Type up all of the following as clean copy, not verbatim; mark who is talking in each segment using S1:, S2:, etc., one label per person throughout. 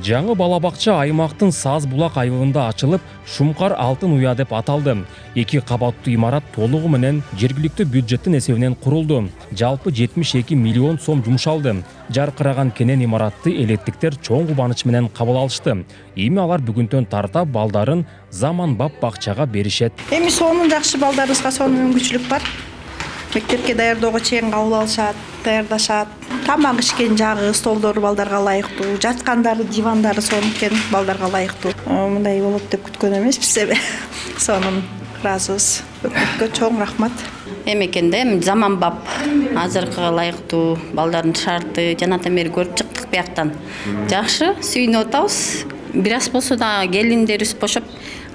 S1: Жаңы балабакча аймактын Саз булак айылында ачылып, Шумкар алтын уя деп аталды. 2 кабаттуу имарат толугу менен жергиликтүү бюджеттин эсебинен курулду. Жалпы 72 миллион сом жумшалды. Жаркыраган кенен имаратты элеттиктер чоң кубаныч менен кабыл алышты. Эми алар бүгүнтөн тарта балдарын заманбап бакчага беришет.
S2: Эми сонун жакшы балдарыбызга сонун мүмкүнчүлүк бар. Мектепке даярдоого чейин кабыл алышат, даярдашат. Тамак ишкен жагы, столдору балдарга ылайыктуу, жаткандары, дивандары сонун экен, балдарга ылайыктуу. Мындай болот деп күткөн эмеспиз эми. Сонун ыраазыбыз. Өкмөткө чоң рахмат.
S3: Эмекенде заманбап, азыркыга ылайыктуу балдардын шарты жанатан бери көрүп чыктык бияктан. Жакшы, сүйүнүп атабыз. Бир аз болсо да келиндерибиз бошоп,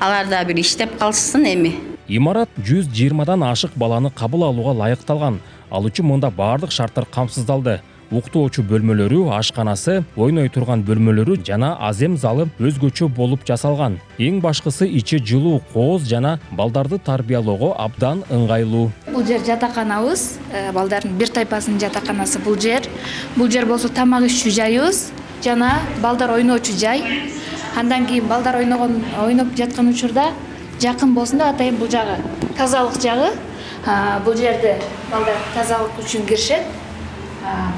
S3: алар да бир иштеп калышсын эми.
S1: Имарат 120дан ашык баланы кабыл алууга лайыкталган. Ал үчүн мында бардык шарттар камсыздалды. Уктоочу бөлмөлөрү, ашканасы, ойной турган бөлмөлөрү жана азем залы өзгөчө болуп жасалган. Эң башкысы ичи жылуу, кооз жана балдарды тарбиялоого абдан ыңгайлуу.
S4: Бул жер жатаканабыз, балдардын бир тайпасынын жатаканасы бул жер. Бул жер болсо тамак ишчү жайыбыз жана балдар ойночу жай. Андан кийин балдар ойноп жаткан учурда жакын болсун деп атайын, бул жагы тазалык жагы. Бул жерде балдар тазалык үчүн киришет.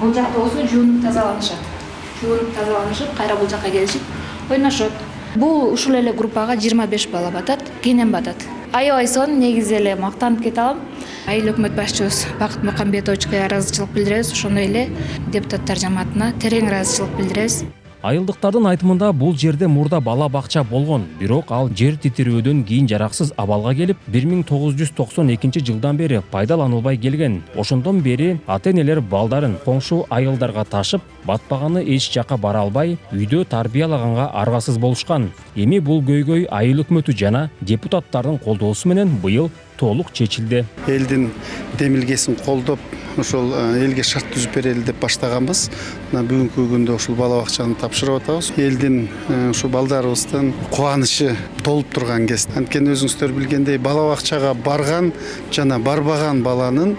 S4: Бул жакта болсо жуунуп тазаланышып, кайра бул жакка келишип ойношот. Бул ушул эле группага 25 бала батат, кенен батат. Аябай сонун, негизи эле мактанып кете алам. Айыл өкмөт башчыбыз Бакыт Мукамбетовичке ыраазычылык билдиребиз, ошондой эле депутаттар жамаатына терең ыраазычылык билдиребиз.
S1: Айылдыктардын айтымында бул жерде мурда бала бакча болгон, бирок ал жер титирөөдөн кийин жараксыз абалга келип, 1992 жылдан бери пайдаланылбай келген. Ошондон бери ата-энелер балдарын коңшу айылдарга ташып, батпаганы эч жакка бара албай, үйдө тарбиялаганга аргасыз болушкан. Эми бул көйгөй айыл өкмөтү жана депутаттардын колдоосу менен быйыл толук чечилди.
S5: Элдин демилгесин колдоп, ошол элге шарт түзүп берели деп баштаганбыз. Бүгүнкү күндө ушул бала бакчаны тапшырып атабыз. Элдин ушу балдарыбыздын кубанычы толуп турган кез. Анткени өзүңүздөр билгендей, бала бакчага барган жана барбаган баланын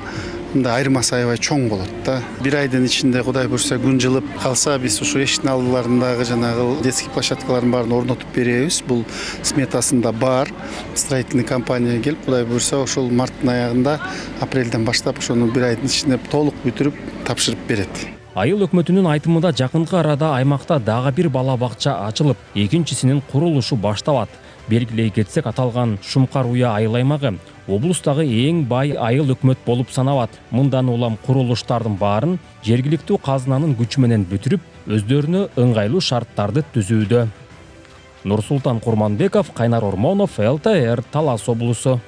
S5: айырмасы аябай чоң болот да. Бир айдын ичинде Кудай буйрса күн жылып калса, биз ушу эшиктин алдыларындагы жанагы детский площадкалардын баарын орнотуп беребиз. Бул сметасында бар. Строительный компания келип, Кудай буйрса ошол марттын аягында, апрелден баштап ошону бир айдын ичинде толук бүтүрүп тапшырып берет.
S1: Айыл өкмөтүнүн айтымында жакынкы арада аймакта дагы бир бала бакча ачылып, экинчисинин курулушу башталат. Белгилей кетсек, аталган Шумкар уя айыл аймагы облустагы эң бай айыл өкмөт болуп саналат. Мындан улам курулуштардын баарын жергиликтүү казынанын күчү менен бүтүрүп, өздөрүнө ыңгайлуу шарттарды түзүүдө. Нурсултан Курманбеков, Кайнар Ормонов, ЛТР, Талас облусу.